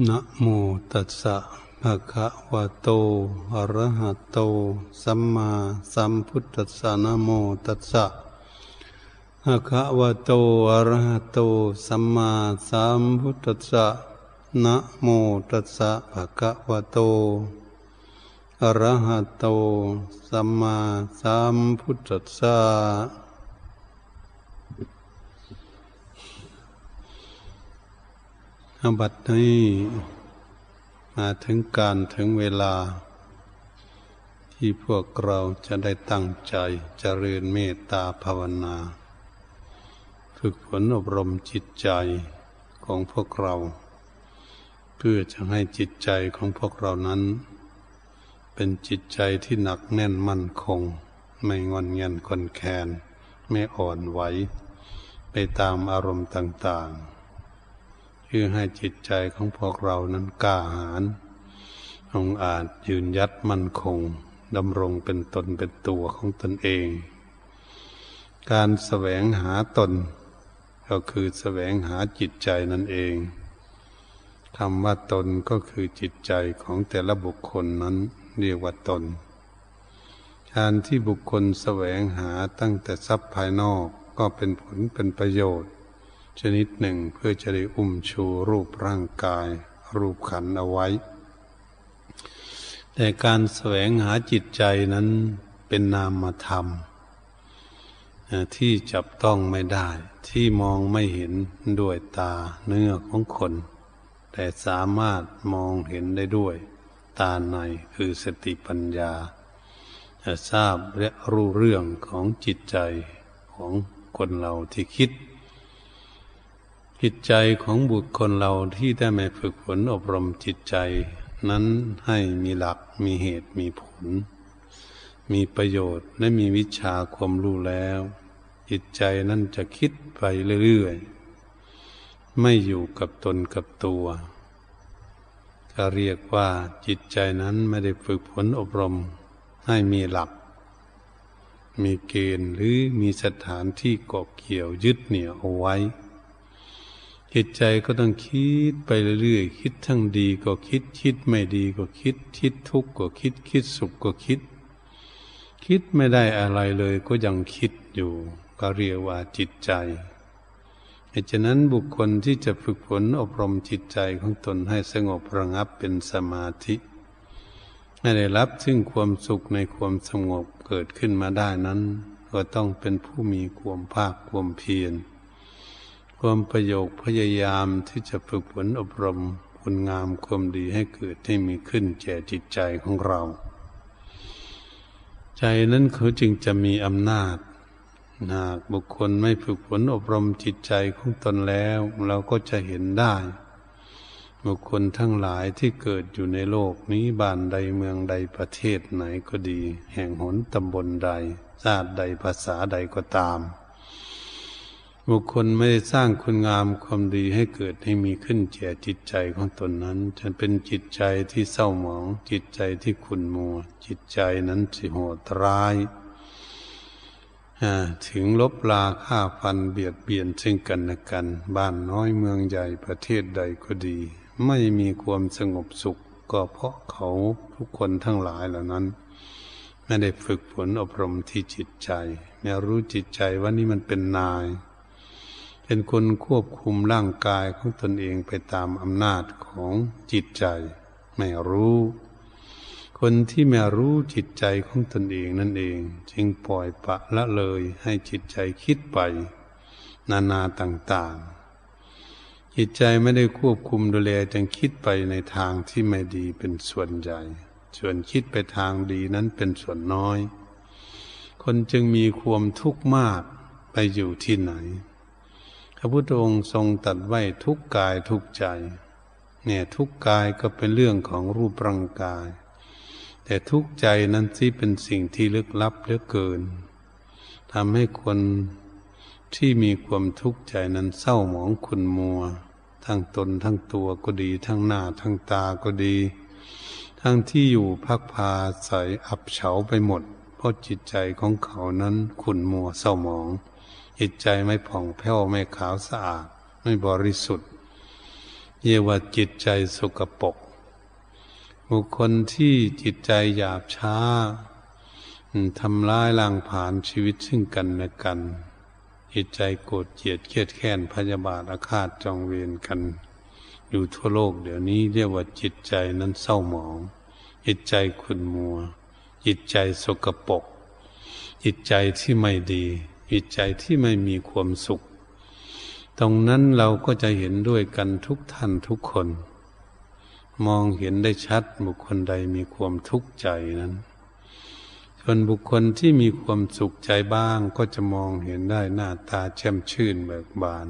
นะโมตัสสะภะคะวะโตอะระหะโตสัมมาสัมพุทธัสสะนะโมตัสสะภะคะวะโตอะระหะโตสัมมาสัมพุทธัสสะนะโมตัสสะภะคะวะโตอะระหะโตสัมมาสัมพุทธัสสะบัดนี้มาถึงการถึงเวลาที่พวกเราจะได้ตั้งใจเจริญเมตตาภาวนาฝึกฝนอบรมจิตใจของพวกเราเพื่อจะให้จิตใจของพวกเรานั้นเป็นจิตใจที่หนักแน่นมั่นคงไม่งอนเงียนคลอนแคลนไม่อ่อนไหวไปตามอารมณ์ต่างๆคือให้จิตใจของพวกเรานั้นกล้าหาญองอาจยืนยัดมั่นคงดำรงเป็นตนเป็นตัวของตนเองการแสวงหาตนก็คือแสวงหาจิตใจนั่นเองคำว่าตนก็คือจิตใจของแต่ละบุคคลนั้นเรียกว่าตนการที่บุคคลแสวงหาตั้งแต่ทรัพย์ภายนอกก็เป็นผลเป็นประโยชน์ชนิดหนึ่งเพื่อจะได้อุ้มชูรูปร่างกายรูปขันธ์เอาไว้แต่การแสวงหาจิตใจนั้นเป็นนามธรรมที่จับต้องไม่ได้ที่มองไม่เห็นด้วยตาเนื้อของคนแต่สามารถมองเห็นได้ด้วยตาในคือสติปัญญาจะทราบและรู้เรื่องของจิตใจของคนเราที่คิดจิตใจของบุคคลเราที่ได้มาฝึกฝนอบรมจิตใจนั้นให้มีหลักมีเหตุมีผลมีประโยชน์และมีวิชาความรู้แล้วจิตใจนั้นจะคิดไปเรื่อยๆไม่อยู่กับตนกับตัวก็เรียกว่าจิตใจนั้นไม่ได้ฝึกฝนอบรมให้มีหลักมีเกณฑ์หรือมีสถานที่เกาะเกี่ยวยึดเหนี่ยวเอาไว้จิตใจก็ต้องคิดไปเรื่อยๆคิดทั้งดีก็คิดคิดไม่ดีก็คิดคิดทุกข์ก็คิดคิดสุขก็คิดคิดไม่ได้อะไรเลยก็ยังคิดอยู่ก็เรียกว่าจิตใจฉะนั้นบุคคลที่จะฝึกฝนอบรมจิตใจของตนให้สงบระงับเป็นสมาธิให้ได้รับซึ่งความสุขในความสงบเกิดขึ้นมาได้นั้นก็ต้องเป็นผู้มีความภาคความเพียรความประโยคพยายามที่จะฝึกฝนอบรมคุณงามความดีให้เกิดให้มีขึ้นแก่จิตใจของเราใจนั้นเขาจึงจะมีอำนาจหากบุคคลไม่ฝึกฝนอบรมจิตใจของตนแล้วเราก็จะเห็นได้บุคคลทั้งหลายที่เกิดอยู่ในโลกนี้บ้านใดเมืองใดประเทศไหนก็ดีแห่งหนตำบลใดชาติใดภาษาใดก็ตามบุคคลไม่ได้สร้างคุณงามความดีให้เกิดให้มีขึ้นแก่จิตใจของตนนั้นจะเป็นจิตใจที่เศร้าหมองจิตใจที่ขุ่นมัวจิตใจนั้นสิโหดร้ายถึงลบลาฆ่าฟันเบียดเบียนซึ่งกันและกันบ้านน้อยเมืองใหญ่ประเทศใดก็ดีไม่มีความสงบสุขก็เพราะเขาทุกคนทั้งหลายเหล่านั้นไม่ได้ฝึกฝนอบรมที่จิตใจไม่รู้จิตใจว่านี่มันเป็นนายเป็นคนควบคุมร่างกายของตนเองไปตามอำนาจของจิตใจไม่รู้คนที่ไม่รู้จิตใจของตนเองนั่นเองจึงปล่อยปละละเลยให้จิตใจคิดไปนานาต่างๆจิตใจไม่ได้ควบคุมดูแลจึงคิดไปในทางที่ไม่ดีเป็นส่วนใหญ่ส่วนคิดไปทางดีนั้นเป็นส่วนน้อยคนจึงมีความทุกข์มากไปอยู่ที่ไหนพระพุทธองค์ทรงตรัสไว้ทุกกายทุกใจเนี่ยทุกกายก็เป็นเรื่องของรูปร่างกายแต่ทุกใจนั้นที่เป็นสิ่งที่ลึกลับเหลือเกินทำให้คนที่มีความทุกข์ใจนั้นเศร้าหมองขุ่นมัวทั้งตนทั้งตัวก็ดีทั้งหน้าทั้งตาก็ดีทั้งที่อยู่พักพาใสอับเฉาไปหมดเพราะจิตใจของเขานั้นขุ่นมัวเศร้าหมองจิตใจไม่ผ่องแผ้วไม่ขาวสะอาดไม่บริสุทธิ์ จ เรียกว่าจิตใจสกปรกบุคคลที่จิตใจหยาบช้าทำร้ายล้างผลาญชีวิตซึ่งกันและกันจิตใจโกรธเกลียดเครียดแค้นพยาบาทอาฆาตจองเวรกันอยู่ทั่วโลกเดี๋ยวนี้เรียกว่าจิตใจนั้นเศร้าหมองจิตใจขุ่นมัวจิตใจสกปรกจิตใจที่ไม่ดีจิตใจที่ไม่มีความสุขตรงนั้นเราก็จะเห็นด้วยกันทุกท่านทุกคนมองเห็นได้ชัดบุคคลใดมีความทุกข์ใจนั้นส่วนบุคคลที่มีความสุขใจบ้างก็จะมองเห็นได้หน้าตาแช่มชื่นเบิกบาน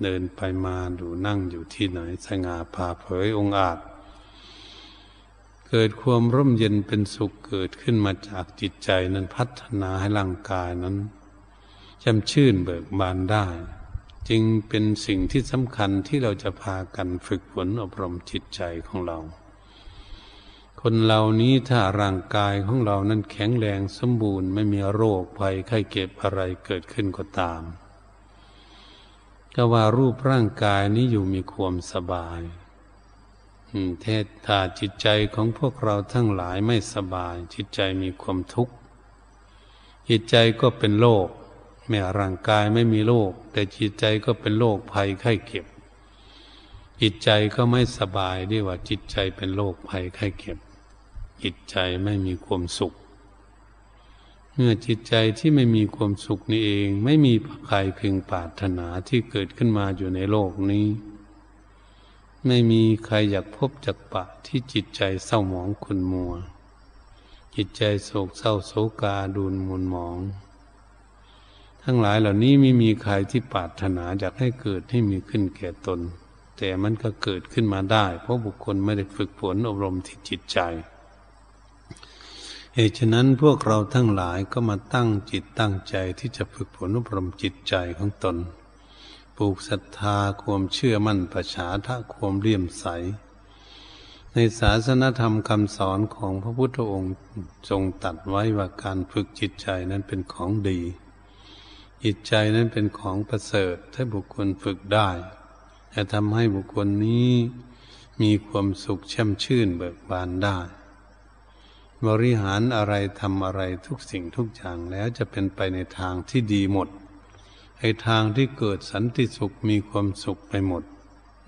เดินไปมาดูนั่งอยู่ที่ไหนสง่าผ่าเผยองอาจเกิดความร่มเย็นเป็นสุขเกิดขึ้นมาจากจิตใจนั้นพัฒนาให้ร่างกายนั้นแช่มชื่นเบิกบานได้จึงเป็นสิ่งที่สำคัญที่เราจะพากันฝึกฝนอบรมจิตใจของเราคนเหล่านี้ถ้าร่างกายของเรานั้นแข็งแรงสมบูรณ์ไม่มีโรคภัยไข้เจ็บอะไรเกิดขึ้นก็ตามก็ว่ารูปร่างกายนี้อยู่มีความสบายถ้าจิตใจของพวกเราทั้งหลายไม่สบายจิตใจมีความทุกข์จิตใจก็เป็นโรคแม้ร่างกายไม่มีโรคแต่จิตใจก็เป็นโรคภัยไข้เจ็บจิตใจก็ไม่สบายเรียกว่าจิตใจเป็นโรคภัยไข้เจ็บจิตใจไม่มีความสุขเมื่อจิตใจที่ไม่มีความสุขนี่เองไม่มีใครพึงปรารถนาที่เกิดขึ้นมาอยู่ในโลกนี้ไม่มีใครอยากพบจักปะที่จิตใจเศร้าหมองขุ่นมัวจิตใจโศกเศร้าโศกาดูนมุนหมองทั้งหลายเหล่านี้ไม่มีใครที่ปรารถนาอยากให้เกิดให้มีขึ้นแก่ตนแต่มันก็เกิดขึ้นมาได้เพราะบุคคลไม่ได้ฝึกฝนอบรมที่จิตใจเหตุฉะนั้นพวกเราทั้งหลายก็มาตั้งจิตตั้งใจที่จะฝึกฝนอบรมจิตใจของตนปลูกศรัทธาความเชื่อมั่นประชาทะความเลี่ยมใสในศาสนธรรมคำสอนของพระพุทธองค์ทรงตรัสไว้ว่าการฝึกจิตใจนั้นเป็นของดีจิตใจนั้นเป็นของประเสริฐถ้าบุคคลฝึกได้จะทำให้บุคคลนี้มีความสุขแช่มชื่นเบิกบานได้บริหารอะไรทำอะไรทุกสิ่งทุกอย่างแล้วจะเป็นไปในทางที่ดีหมดในทางที่เกิดสันติสุขมีความสุขไปหมด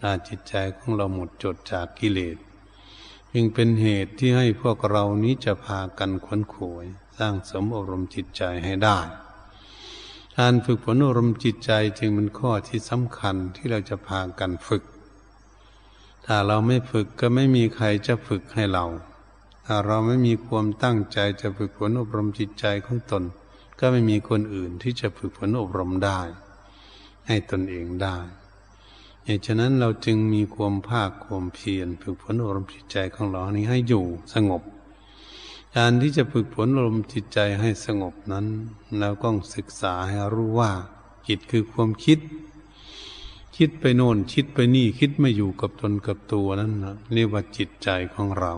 ถ้าจิตใจของเราหมดจดจากกิเลสจึงเป็นเหตุที่ให้พวกเรานี้จะพากันขวนขวายสร้างสมอบรมจิตใจให้ได้การฝึกฝนอบรมจิตใจจึงเป็นข้อที่สำคัญที่เราจะพากันฝึกถ้าเราไม่ฝึกก็ไม่มีใครจะฝึกให้เราถ้าเราไม่มีความตั้งใจจะฝึกฝนอบรมจิตใจของตนก็ไม่มีคนอื่นที่จะฝึกฝนอบรมได้ให้ตนเองได้เหตุฉะนั้นเราจึงมีความภาคความเพียรฝึกฝนอบรมจิตใจของเรานี้ให้อยู่สงบการที่จะฝึกฝนอบรมจิตใจให้สงบนั้นเราต้องศึกษาให้รู้ว่าจิตคือความคิดไปโน่นคิดไปนี่คิดไม่อยู่กับตนกับตัวนั้นนะเรียกว่าจิตใจของเรา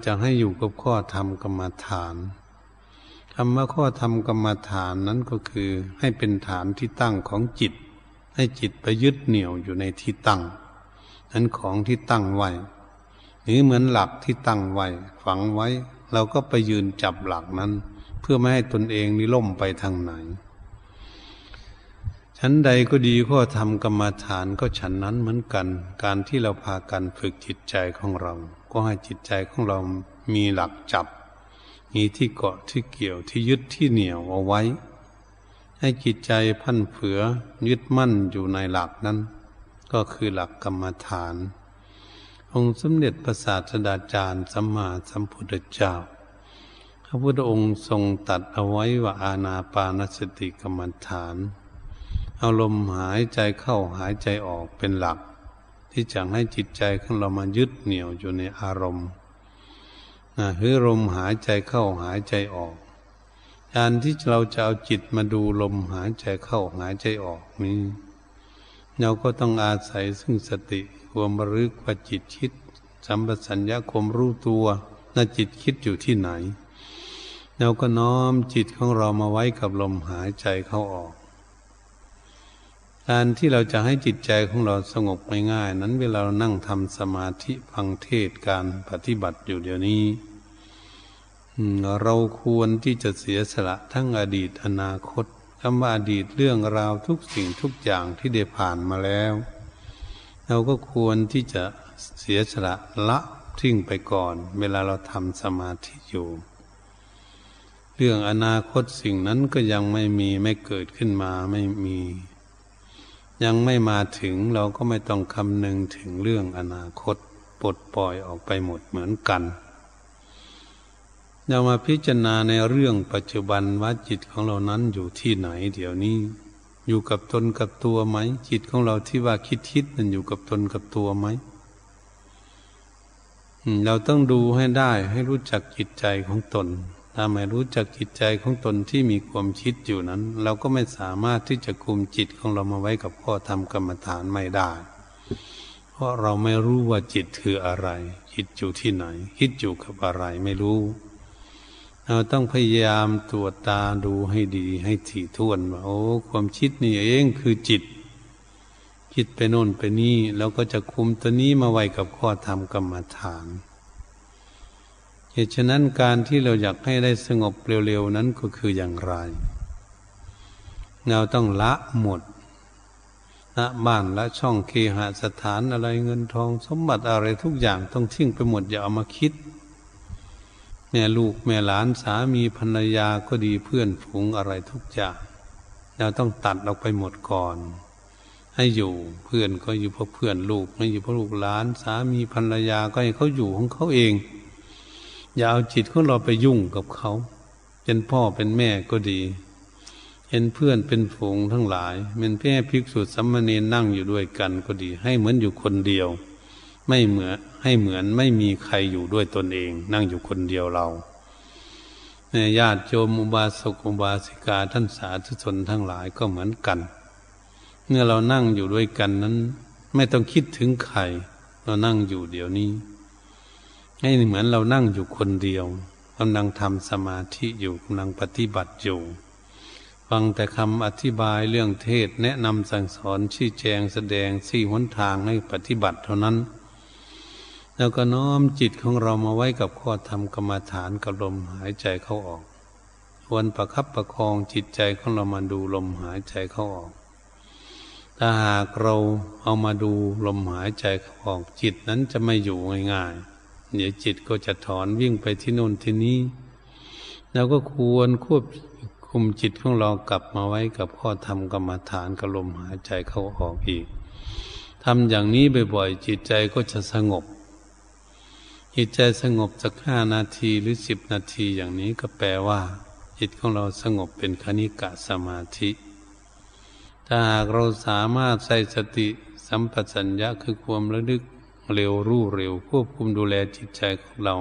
จะให้อยู่กับข้อธรรมกรรมฐานคำว่าข้อธรรมกรรมฐานนั้นก็คือให้เป็นฐานที่ตั้งของจิตให้จิตไปยึดเหนี่ยวอยู่ในที่ตั้งนั้นของที่ตั้งไว้หรือเหมือนหลักที่ตั้งไว้ฝังไว้เราก็ไปยืนจับหลักนั้นเพื่อไม่ให้ตนเองนี่ล่มไปทางไหนชั้นใดก็ดีข้อธรรมกรรมฐานก็ฉันนั้นเหมือนกันการที่เราพากันฝึกจิตใจของเราก็ให้จิตใจของเรามีหลักจับมีที่เกาะที่เกี่ยวที่ยึดที่เหนี่ยวเอาไว้ให้จิตใจพันเผือยึดมั่นอยู่ในหลักนั้นก็คือหลักกรรมฐานองค์สมเด็จพระศาสดาจารย์สัมมาสัมพุทธเจ้าพระพุทธองค์ทรงตรัสเอาไว้ว่าอานาปานสติกรรมฐานเอาลมหายใจเข้าหายใจออกเป็นหลักที่จะให้จิตใจของเรามายึดเหนี่ยวอยู่ในอารมณ์คือลมหายใจเข้าหายใจออกการที่เราจะเอาจิตมาดูลมหายใจเข้าหายใจออกนี้เราก็ต้องอาศัยซึ่งสติความระลึกว่าจิตคิดสัมปชัญญะความรู้ตัวว่าจิตคิดอยู่ที่ไหนเราก็น้อมจิตของเรามาไว้กับลมหายใจเข้าออก การที่เราจะให้จิตใจของเราสงบง่ายๆนั้นเวลาเรานั่งทำสมาธิฟังเทศน์การปฏิบัติอยู่เดี๋ยวนี้เราควรที่จะเสียสละทั้งอดีตอนาคตคำว่าอดีตเรื่องราวทุกสิ่งทุกอย่างที่ได้ผ่านมาแล้วเราก็ควรที่จะเสียสละละทิ้งไปก่อนเวลาเราทำสมาธิอยู่เรื่องอนาคตสิ่งนั้นก็ยังไม่เกิดขึ้นมาไม่มียังไม่มาถึงเราก็ไม่ต้องคำนึงถึงเรื่องอนาคตปลดปล่อยออกไปหมดเหมือนกันเรามาพิจารณาในเรื่องปัจจุบันว่าจิตของเรานั้นอยู่ที่ไหนเดี๋ยวนี้อยู่กับตนกับตัวไหมจิตของเราที่ว่าคิดนั้นอยู่กับตนกับตัวไหมเราต้องดูให้ได้ให้รู้จักจิตใจของตนถ้าไม่รู้จักจิตใจของตนที่มีความคิดอยู่นั้นเราก็ไม่สามารถที่จะคุมจิตของเรามาไว้กับข้อธรรมกรรมฐานไม่ได้เพราะเราไม่รู้ว่าจิตคืออะไรคิดอยู่ที่ไหนคิดอยู่กับอะไรไม่รู้เราต้องพยายามตรวจตาดูให้ดีให้ถี่ถ้วนว่าโอ้ความคิดนี่เองคือจิตคิดไปโน่นไปนี่แล้วก็จะคุมตัวนี้มาไว้กับข้อธรรมกรรมฐานเหตุฉะนั้นการที่เราอยากให้ได้สงบเร็วๆนั้นก็คืออย่างไรเราต้องละหมดละบ้านละช่องเคหสถานอะไรเงินทองสมบัติอะไรทุกอย่างต้องทิ้งไปหมดอย่าเอามาคิดแม่ลูกแม่หลานสามีภรรยาก็ดีเพื่อนฝูงอะไรทุกอย่างเราต้องตัดออกไปหมดก่อนให้อยู่เพื่อนก็อยู่เพราะเพื่อนลูกไม่อยู่เพราะลูกหลานสามีภรรยาก็ให้เขาอยู่ของเขาเองอย่าเอาจิตของเราไปยุ่งกับเขาเป็นพ่อเป็นแม่ก็ดีเห็นเพื่อนเป็นฝูงทั้งหลายเป็นแม่ภิกษุสามเณรนั่งอยู่ด้วยกันก็ดีให้เหมือนอยู่คนเดียวไม่เหมือนให้เหมือนไม่มีใครอยู่ด้วยตนเองนั่งอยู่คนเดียวเราญาติโยมอุบาสกอุบาสิกาท่านสาธุชนทั้งหลายก็เหมือนกันเมื่อเรานั่งอยู่ด้วยกันนั้นไม่ต้องคิดถึงใครเรานั่งอยู่เดี๋ยวนี้ให้เหมือนเรานั่งอยู่คนเดียวกำลังทำสมาธิอยู่กำลังปฏิบัติอยู่ฟังแต่คำอธิบายเรื่องเทศแนะนำสั่งสอนชี้แจงแสดงสี่หนทางให้ปฏิบัติเท่านั้นแล้วก็น้อมจิตของเรามาไว้กับข้อธรรมกรรมฐานกับลมหายใจเข้าออกควรประคับประคองจิตใจของเรามาดูลมหายใจเข้าออกถ้าหากเราเอามาดูลมหายใจเข้าออกจิตนั้นจะไม่อยู่ง่ายๆเดี๋ยวจิตก็จะถอนวิ่งไปที่โน่นที่นี้เราก็ควรควบคุมจิตของเรากลับมาไว้กับข้อธรรมกรรมฐานกับลมหายใจเข้าออกอีกทำอย่างนี้บ่อยๆจิตใจก็จะสงบจิตใจสงบสัก5 นาทีหรือ10 นาทีอย่างนี้ก็แปลว่าจิตของเราสงบเป็นคณิกะสมาธิถ้าหากเราสามารถใส่สติสัมปชัญญะคือความระลึกเร็วรู้เร็วควบคุมดูแลจิตใจของเรา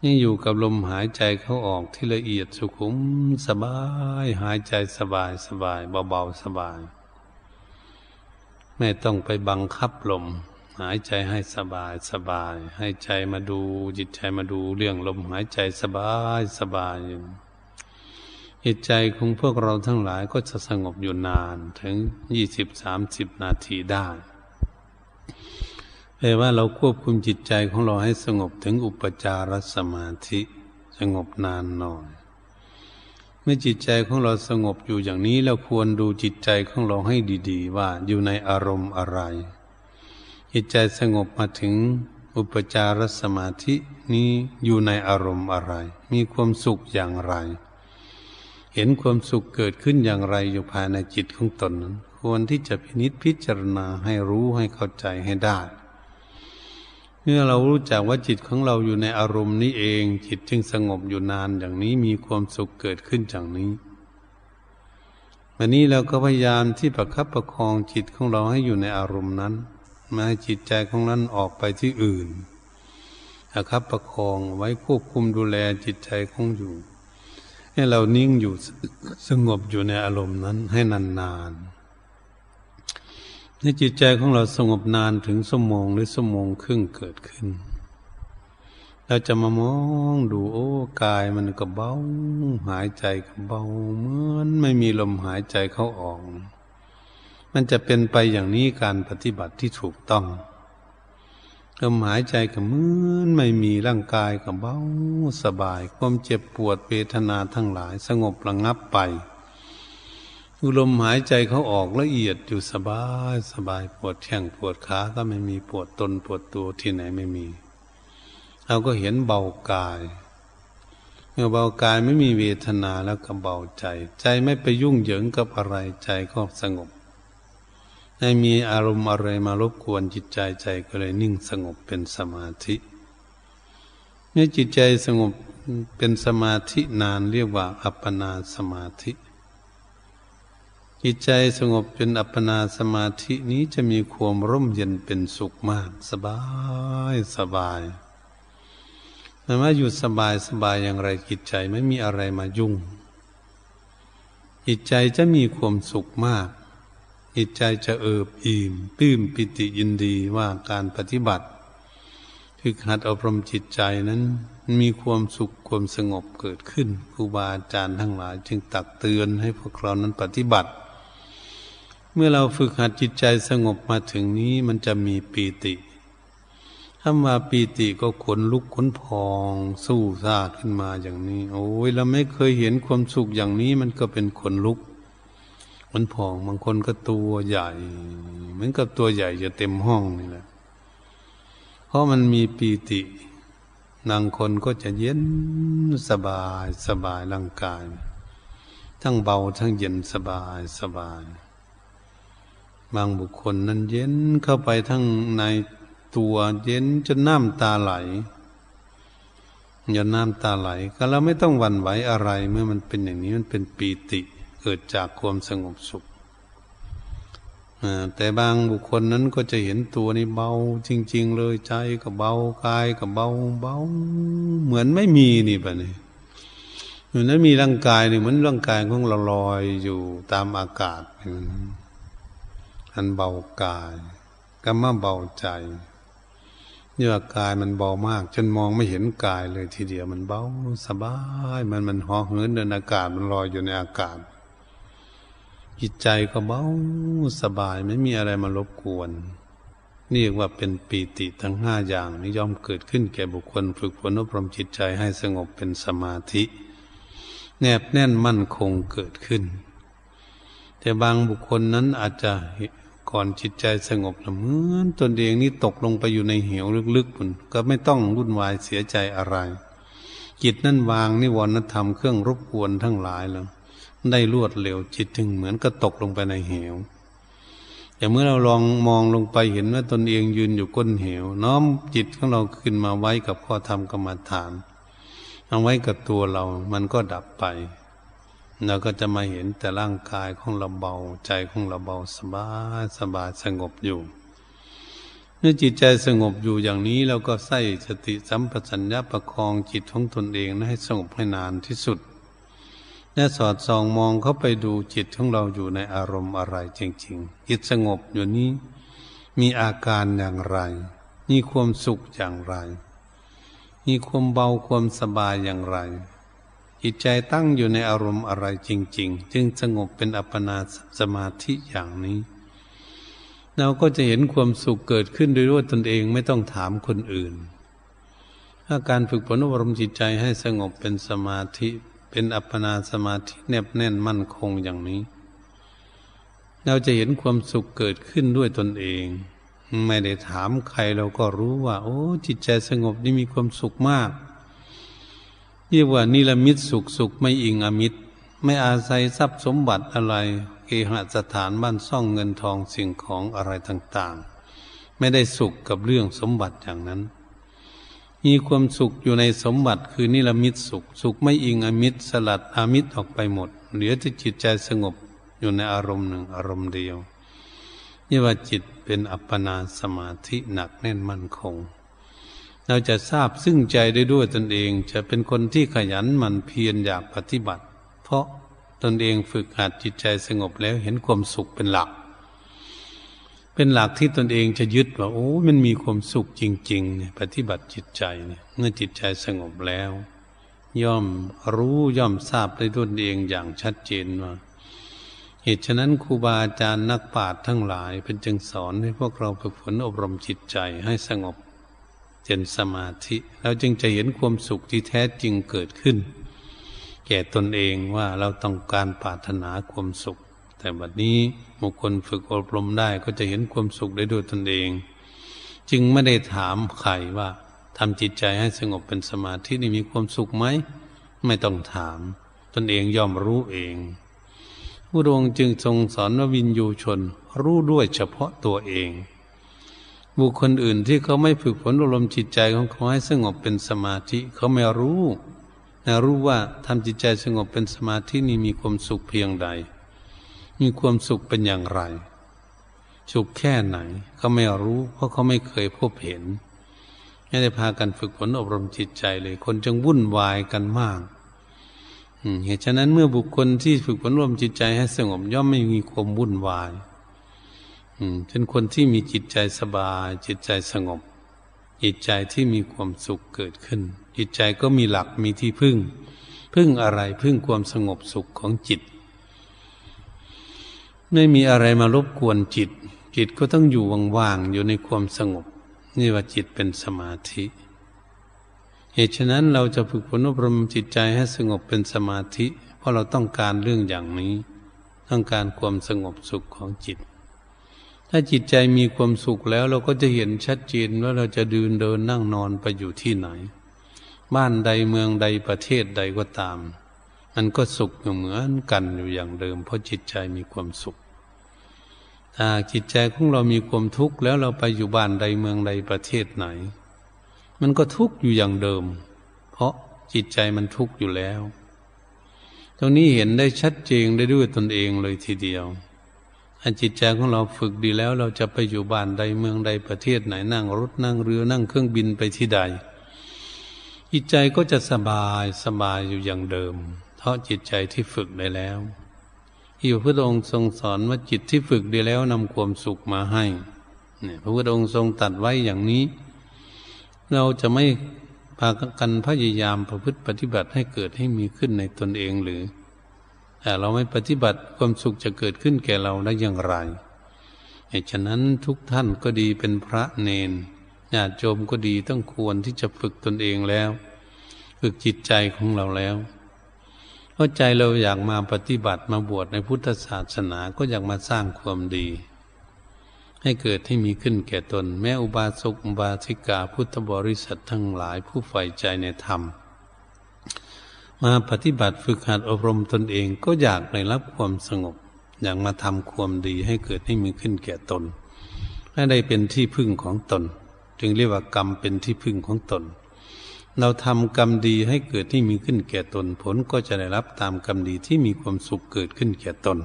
นี่อยู่กับลมหายใจเข้าออกที่ละเอียดสุขุมสบายหายใจสบายสบายเบาๆสบายไม่ต้องไปบังคับลมหายใจให้สบายสบายให้ใจมาดูจิตใจมาดูเรื่องลมหายใจสบายสบายจิตใจของพวกเราทั้งหลายก็จะสงบอยู่นานถึง20-30 นาทีได้แปลว่าเราควบคุมจิตใจของเราให้สงบถึงอุปจารสมาธิสงบนานหน่อยเมื่อจิตใจของเราสงบอยู่อย่างนี้เราควรดูจิตใจของเราให้ดีๆว่าอยู่ในอารมณ์อะไรจิตใจสงบมาถึงอุปจารสมาธินี้อยู่ในอารมณ์อะไรมีความสุขอย่างไรเห็นความสุขเกิดขึ้นอย่างไรอยู่ภายในจิตของตนนั้นควรที่จะพินิจพิจารณาให้รู้ให้เข้าใจให้ได้เมื่อเรารู้จักว่าจิตของเราอยู่ในอารมณ์นี้เองจิตจึงสงบอยู่นานอย่างนี้มีความสุขเกิดขึ้นอย่างนี้วันนี้เราก็พยายามที่ประคับประคองจิตของเราให้อยู่ในอารมณ์นั้นไม่ให้จิตใจของนั้นออกไปที่อื่นประคับประคองไว้ควบคุมดูแลจิตใจของอยู่ให้เรานิ่งอยู่สงบอยู่ในอารมณ์นั้นให้นานๆในจิตใจของเราสงบนานถึง1 ชั่วโมงหรือ1 ชั่วโมงครึ่งเกิดขึ้นเราจะมามองดูโอ้กายมันก็เบาหายใจก็เบาเหมือนไม่มีลมหายใจเข้าออก มันจะเป็นไปอย่างนี้การปฏิบัติที่ถูกต้องลมหายใจก็เหมือนไม่มีร่างกายก็เบาสบายความเจ็บปวดเวทนาทั้งหลายสงบระงับไปลมหายใจเขาออกละเอียดอยู่สบายสบายปวดแข้งปวดขาก็ไม่มีปวดตนปวดตัวที่ไหนไม่มีเราก็เห็นเบากายเมื่อเบากายไม่มีเวทนาแล้วก็เบาใจใจไม่ไปยุ่งเหยิงกับอะไรใจก็สงบไม่มีอารมณ์อะไรมารบกวนจิตใจใจก็เลยนิ่งสงบเป็นสมาธิเมื่อจิตใจสงบเป็นสมาธินานเรียกว่าอัปปนาสมาธิจิตใจสงบเป็นอัปปนาสมาธินี้จะมีความร่มเย็นเป็นสุขมากสบายสบายแต่ว่าอยู่สบายสบายอย่างไรจิตใจไม่มีอะไรมายุ่งจิตใจจะมีความสุขมากจิตใจจะเอิบอิ่มปลื้มปิติยินดีว่าการปฏิบัติฝึกหัดอบรมจิตใจนั้นมีความสุขความสงบเกิดขึ้นครูบาอาจารย์ทั้งหลายจึงตักเตือนให้พวกเรานั้นปฏิบัติเมื่อเราฝึกหัดจิตใจสงบมาถึงนี้มันจะมีปีติถ้ามาปีติก็ขนลุกขนพองสู้ซ่าขึ้นมาอย่างนี้โอ้ยเราไม่เคยเห็นความสุขอย่างนี้มันก็เป็นขนลุกขนพองบางคนก็ตัวใหญ่เหมือนกับตัวใหญ่จะเต็มห้องนี่แหละเพราะมันมีปีติบางคนก็จะเย็นสบายสบายร่างกายทั้งเบาทั้งเย็นสบายสบายบางบุคคลนั้นเย็นเข้าไปทั้งในตัวเย็นจนน้ำตาไหลอย่าน้ำตาไหลก็เราไม่ต้องหวั่นไหวอะไรเมื่อมันเป็นอย่างนี้มันเป็นปีติเกิดจากความสงบสุขแต่บางบุคคลนั้นก็จะเห็นตัวนี้เบาจริงๆเลยใจก็เบากายก็เบาเบาเหมือนไม่มีนี่ปะนี่เหมือนนั้นมีร่างกายนี่เหมือนร่างกายของเราลอยอยู่ตามอากาศอันเบากายก็มาเบาใจเนื้อกายมันเบามากจนมองไม่เห็นกายเลยทีเดียวมันเบาสบายมันห่อเหินเดินอากาศมันลอยอยู่ในอากาศจิตใจก็เบาสบายไม่มีอะไรมารบกวนนี่เรียกว่าเป็นปีติทั้ง5อย่างนี้ย่อมเกิดขึ้นแก่บุคคลฝึกฝนอบรมจิตใจให้สงบเป็นสมาธิแนบแน่นมั่นคงเกิดขึ้นแต่บางบุคคลนั้นอาจจะก่อนจิตใจสงบเหมือนตนเองนี่ตกลงไปอยู่ในเหวลึกๆมันก็ไม่ต้องวุ่นวายเสียใจอะไรจิตนั่นวางนิวรณธรรมเครื่องรบกวนทั้งหลายแล้วได้รวดเร็วจิตถึงเหมือนก็ตกลงไปในเหวแต่เมื่อเราลองมองลงไปเห็นว่าตนเองยืนอยู่ก้นเหวน้อมจิตของเราขึ้นมาไว้กับข้อธรรมกรรมฐานเอาไว้กับตัวเรามันก็ดับไปเราก็จะมาเห็นแต่ร่างกายของเราเบาใจของเราเบาสบายสบายสงบอยู่เมื่อจิตใจสงบอยู่อย่างนี้เราก็ใส่สติสัมปชัญญะประคองจิตของตนเองให้สงบให้นานที่สุดและสอดส่องมองเข้าไปดูจิตของเราอยู่ในอารมณ์อะไรจริงๆจิตสงบอยู่นี้มีอาการอย่างไรมีความสุขอย่างไรมีความเบาความสบายอย่างไรจิตใจตั้งอยู่ในอารมณ์อะไรจริงๆจึงสงบเป็นอัปปนาสมาธิอย่างนี้เราก็จะเห็นความสุขเกิดขึ้นโดยตนเองไม่ต้องถามคนอื่นถ้าการฝึกฝนอบรมจิตใจให้สงบเป็นสมาธิเป็นอัปปนาสมาธิแนบแน่นมั่นคงอย่างนี้เราจะเห็นความสุขเกิดขึ้นด้วยตนเองไม่ได้ถามใครเราก็รู้ว่าโอ้จิตใจสงบนี่มีความสุขมากเรียกว่านิรมิตสุขสุขไม่อิงอมิตรไม่อาศัยทรัพย์สมบัติอะไรเคหสถานบ้านซ่องเงินทองสิ่งของอะไรต่างๆไม่ได้สุขกับเรื่องสมบัติอย่างนั้นมีความสุขอยู่ในสมบัติคือนิรมิตสุขสุขไม่อิงอมิตรสลัดอามิตรออกไปหมดเหลือแต่จิตใจสงบอยู่ในอารมณ์หนึ่งอารมณ์เดียวนี่ว่าจิตเป็นอัปปนาสมาธิหนักแน่นมั่นคงเราจะทราบซึ่งใจได้ด้วยตนเองจะเป็นคนที่ขยันหมั่นเพียรอยากปฏิบัติเพราะตนเองฝึกหัดจิตใจสงบแล้วเห็นความสุขเป็นหลักที่ตนเองจะยึดว่าโอ้มันมีความสุขจริงๆเนี่ยปฏิบัติจิตใจเนี่ยเมื่อจิตใจสงบแล้วย่อมรู้ย่อมทราบได้ด้วยตนเองอย่างชัดเจนว่า เหตุฉะนั้นครูบาอาจารย์นักปราชญ์ทั้งหลายเป็นจึงสอนให้พวกเราฝึกฝนอบรมจิตใจให้สงบเป็นสมาธิแล้วจึงจะเห็นความสุขที่แท้จริงเกิดขึ้นแก่ตนเองว่าเราต้องการปรารถนาความสุขแต่บัดนี้บุคคลฝึกอบรมได้ก็จะเห็นความสุขได้ด้วยตนเองจึงไม่ได้ถามใครว่าทำจิตใจให้สงบเป็นสมาธินี่มีความสุขไหมไม่ต้องถามตนเองย่อมรู้เองพระองค์จึงทรงสอนว่าวินยูชนรู้ด้วยเฉพาะตัวเองบุคคลอื่นที่เขาไม่ฝึกฝนอบรมจิตใจของเขาให้สงบเป็นสมาธิเขาไม่รู้ว่าทำจิตใจสงบเป็นสมาธินี่มีความสุขเพียงใดมีความสุขเป็นอย่างไรสุขแค่ไหนเขาไม่รู้เพราะเขาไม่เคยพบเห็นไม่ได้พากันฝึกฝนอบรมจิตใจเลยคนจึงวุ่นวายกันมากเหตุฉะนั้นเมื่อบุคคลที่ฝึกฝนอบรมจิตใจให้สงบย่อมไม่มีความวุ่นวายเป็นคนที่มีจิตใจสบายจิตใจสงบจิตใจที่มีความสุขเกิดขึ้นจิตใจก็มีหลักมีที่พึ่งอะไรพึ่งความสงบสุขของจิตไม่มีอะไรมารบกวนจิตก็ต้องอยู่ว่างๆอยู่ในความสงบนี่ว่าจิตเป็นสมาธิเหตุฉะนั้นเราจะฝึกฝนอบรมจิตใจให้สงบเป็นสมาธิเพราะเราต้องการเรื่องอย่างนี้ต้องการความสงบสุขของจิตถ้าจิตใจมีความสุขแล้วเราก็จะเห็นชัดเจนว่าเราจะเดินนั่งนอนไปอยู่ที่ไหนบ้านใดเมืองใดประเทศใดก็ตามมันก็สุขอยู่เหมือนกันอยู่อย่างเดิมเพราะจิตใจมีความสุขถ้าจิตใจของเรามีความทุกข์แล้วเราไปอยู่บ้านใดเมืองใดประเทศไหนมันก็ทุกข์อยู่อย่างเดิมเพราะจิตใจมันทุกข์อยู่แล้วตรงนี้เห็นได้ชัดเจนได้ด้วยตนเองเลยทีเดียวถ้าจิตใจของเราฝึกดีแล้วเราจะไปอยู่บ้านใดเมืองใดประเทศไหนนั่งรถนั่งเรือนั่งเครื่องบินไปที่ใดจิตใจก็จะสบายอยู่อย่างเดิมเพราะจิตใจที่ฝึกได้แล้วที่พระพุทธองค์ทรงสอนว่าจิตที่ฝึกดีแล้วนำความสุขมาให้เนี่ยพระพุทธองค์ทรงตรัสไว้อย่างนี้เราจะไม่พากันพยายามประพฤติปฏิบัติให้เกิดให้มีขึ้นในตนเองหรือแต่เราไม่ปฏิบัติความสุขจะเกิดขึ้นแก่เราได้อย่างไรเหตุฉะนั้นทุกท่านก็ดีเป็นพระเนนญาติโยมก็ดีต้องควรที่จะฝึกตนเองแล้วฝึกจิตใจของเราแล้วเพราะใจเราอยากมาปฏิบัติมาบวชในพุทธศาสนาก็อยากมาสร้างความดีให้เกิดให้มีขึ้นแก่ตนแม้อุบาสกอุบาสิกาพุทธบริษัททั้งหลายผู้ใฝ่ใจในธรรมมาปฏิบัติฝึกหัดอบรมตนเองก็อยากได้รับความสงบอยากมาทำความดีให้เกิดให้มีขึ้นแก่ตนให้ได้เป็นที่พึ่งของตนจึงเรียกว่ากรรมเป็นที่พึ่งของตนเราทำกรรมดีให้เกิดที่มีขึ้นแก่ตนผลก็จะได้รับตามกรรมดีที่มีความสุขเกิดขึ้นแก่ตน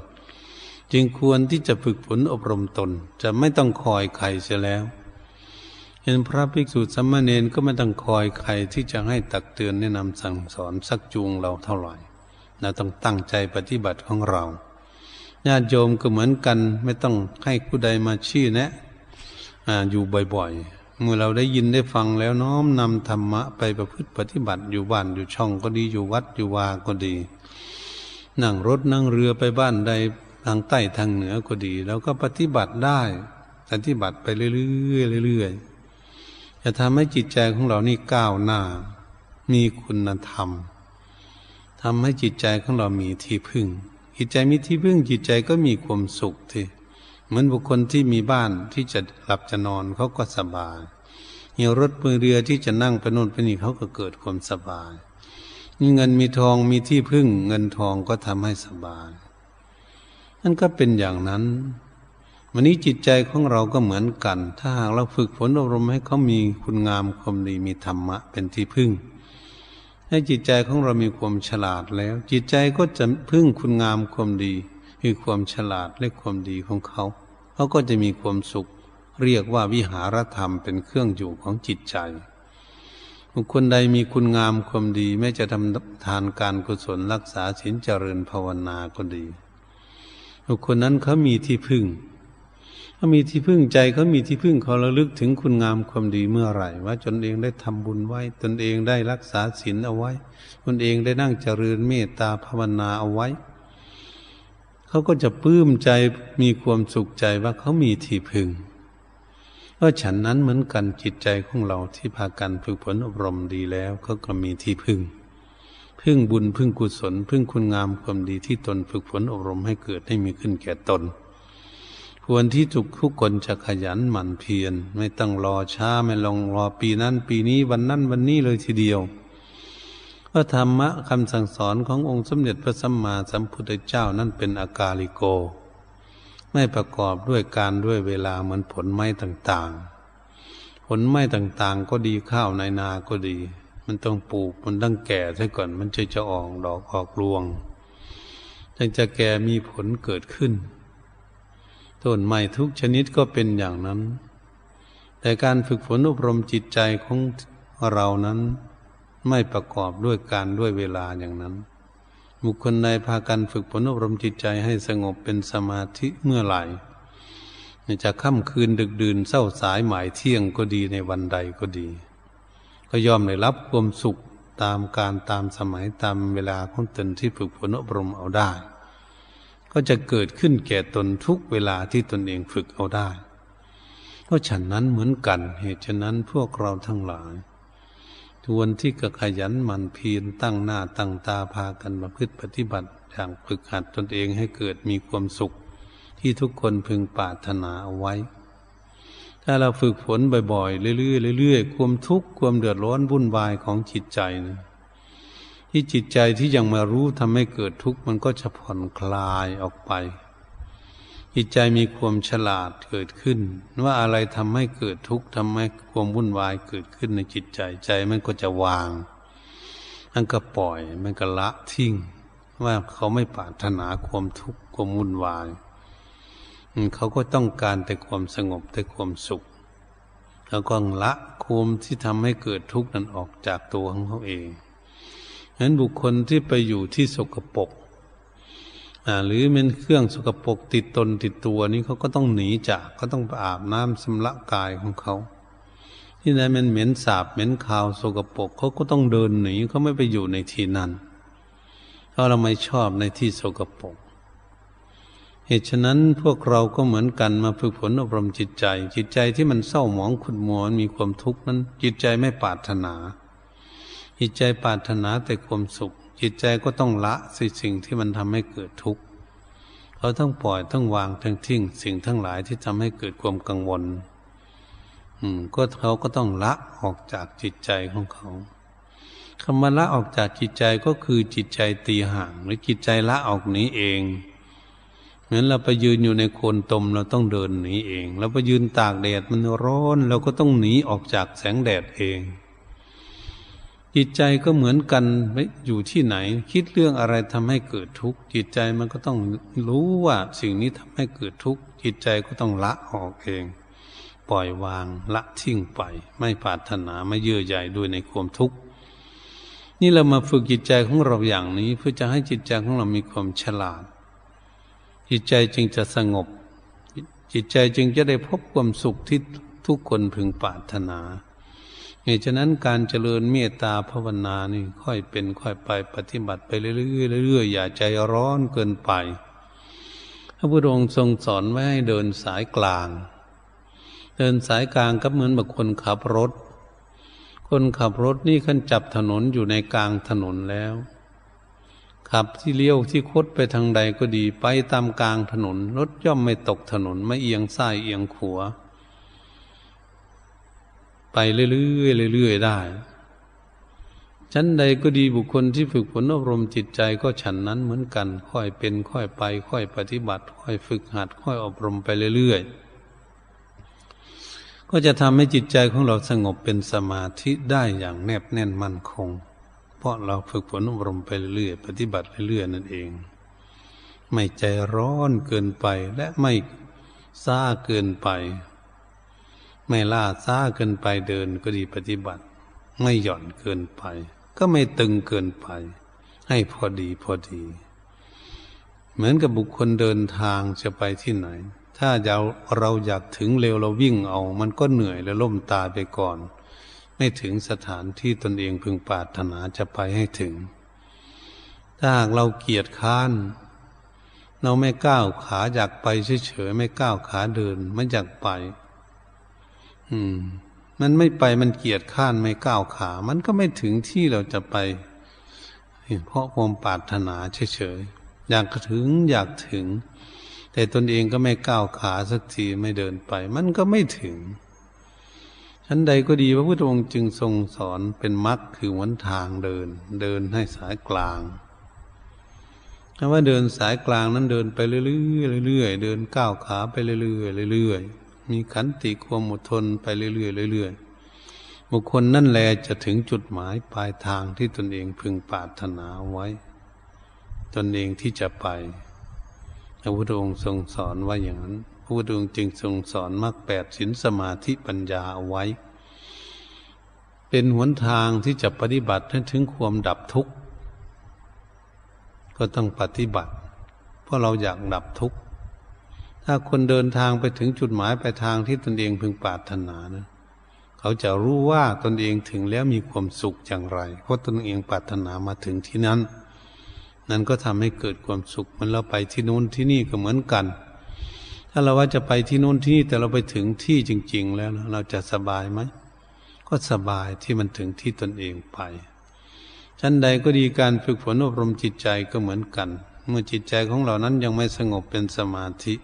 จึงควรที่จะฝึกฝนอบรมตนจะไม่ต้องคอยใครเสียแล้วเห็นพระภิกษุสามเณรก็ไม่ต้องคอยใครที่จะให้ตักเตือนแนะนำสั่งสอนชักจูงเราเท่าไหร่เราต้องตั้งใจปฏิบัติของเราญาติโยมก็เหมือนกันไม่ต้องให้ผู้ใดมาชี้แนะอยู่บ่อยๆเมื่อเราได้ยินได้ฟังแล้วน้อมนำธรรมะไปประพฤติปฏิบัติอยู่บ้านอยู่ช่องก็ดีอยู่วัดอยู่วาก็ดีนั่งรถนั่งเรือไปบ้านใดทางใต้ทางเหนือก็ดีแล้วก็ปฏิบัติได้ปฏิบัติไปเรื่อยๆจะทำให้จิตใจของเรานี่ก้าวหน้ามีคุณธรรมทำให้จิตใจของเรามีที่พึ่งจิตใจมีที่พึ่งจิตใจก็มีความสุขที่เหมือนบุคคลที่มีบ้านที่จะหลับจะนอนเขาก็สบายมีรถมือเรือที่จะนั่งไปโน่นไปนี่เขาก็เกิดความสบายมีเงินมีทองมีที่พึ่งเงินทองก็ทำให้สบายนั่นก็เป็นอย่างนั้นวันนี้จิตใจของเราก็เหมือนกันถ้าหากเราฝึกฝนอบรมให้เขามีคุณงามความดีมีธรรมะเป็นที่พึ่งให้จิตใจของเรามีความฉลาดแล้วจิตใจก็จะพึ่งคุณงามความดีคือความฉลาดและความดีของเขาก็จะมีความสุขเรียกว่าวิหารธรรมเป็นเครื่องอยู่ของจิตใจบุคคลใดมีคุณงามความดีแม้จะทำทานการกุศลรักษาศีลเจริญภาวนาก็ดีบุคคลนั้นเขามีที่พึ่งเขามีที่พึ่งใจเขามีที่พึ่งเขาระลึกถึงคุณงามความดีเมื่อไหร่ว่าตนเองได้ทำบุญไว้ตนเองได้รักษาศีลเอาไว้ตนเองได้นั่งเจริญเมตตาภาวนาเอาไว้ เขาก็จะปลื้มใจมีความสุขใจว่าเขามีที่พึ่งเพราะฉันนั้นเหมือนกันจิตใจของเราที่พากันฝึกฝนอบรมดีแล้วเขาก็มีที่พึ่งพึ่งบุญพึ่งกุศลพึ่งคุณงามความดีที่ตนฝึกฝนอบรมให้เกิดให้มีขึ้นแก่ตนควรที่ทุกคนจะขยันหมั่นเพียรไม่ต้องรอช้าไม่ลองรอปีนั้นปีนี้วันนั้นวันนี้เลยทีเดียวเพราะธรรมะคำสั่งสอนขององค์สมเด็จพระสัมมาสัมพุทธเจ้านั้นเป็นอากาลิโกไม่ประกอบด้วยการด้วยเวลาเหมือนผลไม้ต่างๆผลไม้ต่างๆก็ดีข้าวในนาก็ดีมันต้องปลูกมันต้องแก่ซะก่อนมันจะออกดอกออกรวงจึงจะแก่มีผลเกิดขึ้นต้นไม้ทุกชนิดก็เป็นอย่างนั้นแต่การฝึกฝนอบรมจิตใจของเรานั้นไม่ประกอบด้วยการด้วยเวลาอย่างนั้นบุคคลใดพากันฝึกฝนอบรมจิตใจให้สงบเป็นสมาธิเมื่อไหร่จะค่ำคืนดึกดื่นเศร้าสายหมายเที่ยงก็ดีในวันใดก็ดีก็ยอมได้รับความสุขตามการตามสมัยตามเวลาของตนที่ฝึกฝนอบรมเอาได้ก็จะเกิดขึ้นแก่ตนทุกเวลาที่ตนเองฝึกเอาได้เพราะฉันนั้นเหมือนกันเหตุฉะนั้นพวกเราทั้งหลายควรที่จะขยันหมั่นเพียรตั้งหน้าตั้งตาพากันประพฤติปฏิบัติอย่างฝึกหัดตนเองให้เกิดมีความสุขที่ทุกคนพึงปรารถนาเอาไว้ถ้าเราฝึกฝนบ่อยๆเรื่อยๆเรื่อยๆความทุกข์ความเดือดร้อนวุ่นวายของจิตใจนะที่จิตใจที่ยังมารู้ทำให้เกิดทุกข์มันก็จะผ่อนคลายออกไปจิตใจมีความฉลาดเกิดขึ้นว่าอะไรทำให้เกิดทุกข์ทำให้ความวุ่นวายเกิดขึ้นในจิตใจใจมันก็จะวางมันก็ปล่อยมันก็ละทิ้งว่าเขาไม่ปรารถนาความทุกข์ความวุ่นวายเขาก็ต้องการแต่ความสงบแต่ความสุขแล้วก็ละความที่ทำให้เกิดทุกข์นั้นออกจากตัวของเขาเองฉะนั้นบุคคลที่ไปอยู่ที่สกปรกหรือเป็นเครื่องสกปรกติดตนติดตัวนี้เขาก็ต้องหนีจากก็ต้องไปอาบน้ำชำระกายของเขาที่ไหนมันเหม็นสาบเหม็นคาวสกปรกเขาก็ต้องเดินหนีเขาไม่ไปอยู่ในที่นั้นเพราะเราไม่ชอบในที่สกปรกเหตุฉะนั้นพวกเราก็เหมือนกันมาฝึกฝนอบรมจิตใจที่มันเศร้าหมองขุ่นมัวมีความทุกข์นั้นจิตใจไม่ปรารถนาจิตใจปรารถนาแต่ความสุขจิตใจก็ต้องละสิ่งที่มันทำให้เกิดทุกข์เขาต้องปล่อยต้องวางทั้งทิ้งสิ่งทั้งหลายที่ทำให้เกิดความกังวลก็เขาก็ต้องละออกจากจิตใจของเขาคำว่าละออกจากจิตใจก็คือจิตใจตีห่างหรือจิตใจละออกหนีเองเหมือนเราไปยืนอยู่ในโคนตมเราต้องเดินหนีเองเราไปยืนตากแดดมันร้อนเราก็ต้องหนีออกจากแสงแดดเองจิตใจก็เหมือนกันไม่อยู่ที่ไหนคิดเรื่องอะไรทำให้เกิดทุกข์จิตใจมันก็ต้องรู้ว่าสิ่งนี้ทำให้เกิดทุกข์จิตใจก็ต้องละออกเองปล่อยวางละทิ้งไปไม่ปรารถนาไม่เยื่อใยด้วยในความทุกข์นี่เรามาฝึกจิตใจของเราอย่างนี้เพื่อจะให้จิตใจของเรามีความฉลาดจิตใจจึงจะสงบจิตใจจึงจะได้พบความสุขที่ทุกคนพึงปรารถนาเหตุฉะนั้นการเจริญเมตตาภาวนานี่ค่อยเป็นค่อยไปปฏิบัติไปเรื่อยๆเรื่อยๆอย่าใจร้อนเกินไปพระพุทธองค์ทรงสอนไว้ให้เดินสายกลางเดินสายกลางก็เหมือนแบบคนขับรถคนขับรถนี่ขั้นจับถนนอยู่ในกลางถนนแล้วขับที่เลี้ยวที่คดไปทางใดก็ดีไปตามกลางถนนรถย่อมไม่ตกถนนไม่เอียงซ้ายเอียงขวาไปเรื่อยๆเรื่อยๆได้ชั้นใดก็ดีบุคคลที่ฝึกฝนอบรมจิตใจก็ฉันนั้นเหมือนกันค่อยเป็นค่อยไปค่อยปฏิบัติค่อยฝึกหัดค่อยอบรมไปเรื่อยๆก็จะทำให้จิตใจของเราสงบเป็นสมาธิได้อย่างแนบแน่นมั่นคงเพราะเราฝึกฝนอบรมไปเรื่อยๆปฏิบัติเรื่อยๆนั่นเองไม่ใจร้อนเกินไปและไม่ซ่าเกินไปไม่ล่าช้าเกินไปเดินก็ดีปฏิบัติไม่หย่อนเกินไปก็ไม่ตึงเกินไปให้พอดีพอดีเหมือนกับบุคคลเดินทางจะไปที่ไหนถ้าเราอยากถึงเร็วเราวิ่งเอามันก็เหนื่อยและล่มตายไปก่อนไม่ถึงสถานที่ตนเองพึงปรารถนาจะไปให้ถึงถ้าหากเราเกียจค้าน เราไม่ก้าวขาอยากไปเฉยๆไม่ก้าวขาเดินไม่อยากไปมันไม่ไปมันเกียจข้านไม่ก้าวขามันก็ไม่ถึงที่เราจะไปเพราะความปรารถนาเฉยๆอยากถึงแต่ตนเองก็ไม่ก้าวขาสักทีไม่เดินไปมันก็ไม่ถึงชั้นใดก็ดีพระพุทธองค์จึงทรงสอนเป็นมรรคคือหนทางเดินให้สายกลางคำว่าเดินสายกลางนั้นเดินไปเรื่อยๆเดินก้าวขาไปเรื่อยๆเรื่อยๆมีขันติความอดทนไปเรื่อยๆเรื่อยๆบุคคลนั่นแลจะถึงจุดหมายปลายทางที่ตนเองพึงปรารถนาไว้ตนเองที่จะไปพระพุทธองค์ทรงสอนว่าอย่างนั้นพระพุทธองค์จึงทรงสอนมรรค8ศีลสมาธิปัญญาเอาไว้เป็นหนทางที่จะปฏิบัติให้ถึงความดับทุกข์ก็ต้องปฏิบัติเพราะเราอยากดับทุกข์ถ้าคนเดินทางไปถึงจุดหมายปลายทางที่ตนเองพึงปรารถนานะเขาจะรู้ว่าตนเองถึงแล้วมีความสุขอย่างไรเพราะตนเองปรารถนามาถึงที่นั้นนั่นก็ทำให้เกิดความสุขเหมือนเราไปที่โน้นที่นี่ก็เหมือนกันถ้าเราว่าจะไปที่โน้นที่นี่แต่เราไปถึงที่จริงๆแล้วนะเราจะสบายไหมก็สบายที่มันถึงที่ตนเองไปชั้นใดก็ดีการฝึกฝนอบรมจิตใจก็เหมือนกันเมื่อจิตใจของเรานั้นยังไม่สงบเป็นสมาธิ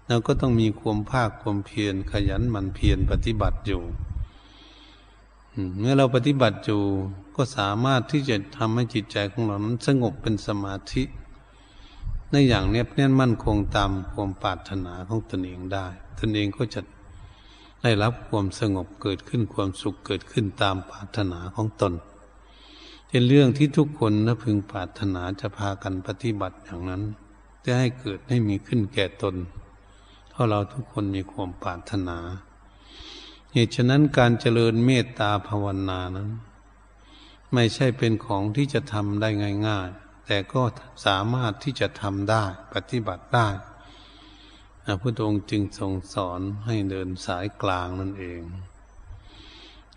เราก็ต้องมีความภาคความเพียรขยันหมั่นเพียรปฏิบัติอยู่เมื่อเราปฏิบัติอยู่ก็สามารถที่จะทำให้จิตใจของเรานั้นสงบเป็นสมาธิในอย่างแนบแน่นมั่นคงตามความปรารถนาของตนเองได้ตนเองก็จะได้รับความสงบเกิดขึ้นความสุขเกิดขึ้นตามปรารถนาของตนเป็นเรื่องที่ทุกคนนะพึงปรารถนาจะพากันปฏิบัติอย่างนั้นจะให้เกิดให้มีขึ้นแก่ตนเพราะเราทุกคนมีความปรารถนาเหตุฉะนั้นการเจริญเมตตาภาวนานั้นไม่ใช่เป็นของที่จะทำได้ง่ายๆแต่ก็สามารถที่จะทำได้ปฏิบัติได้พระพุทธองค์จึงทรงสอนให้เดินสายกลางนั่นเอง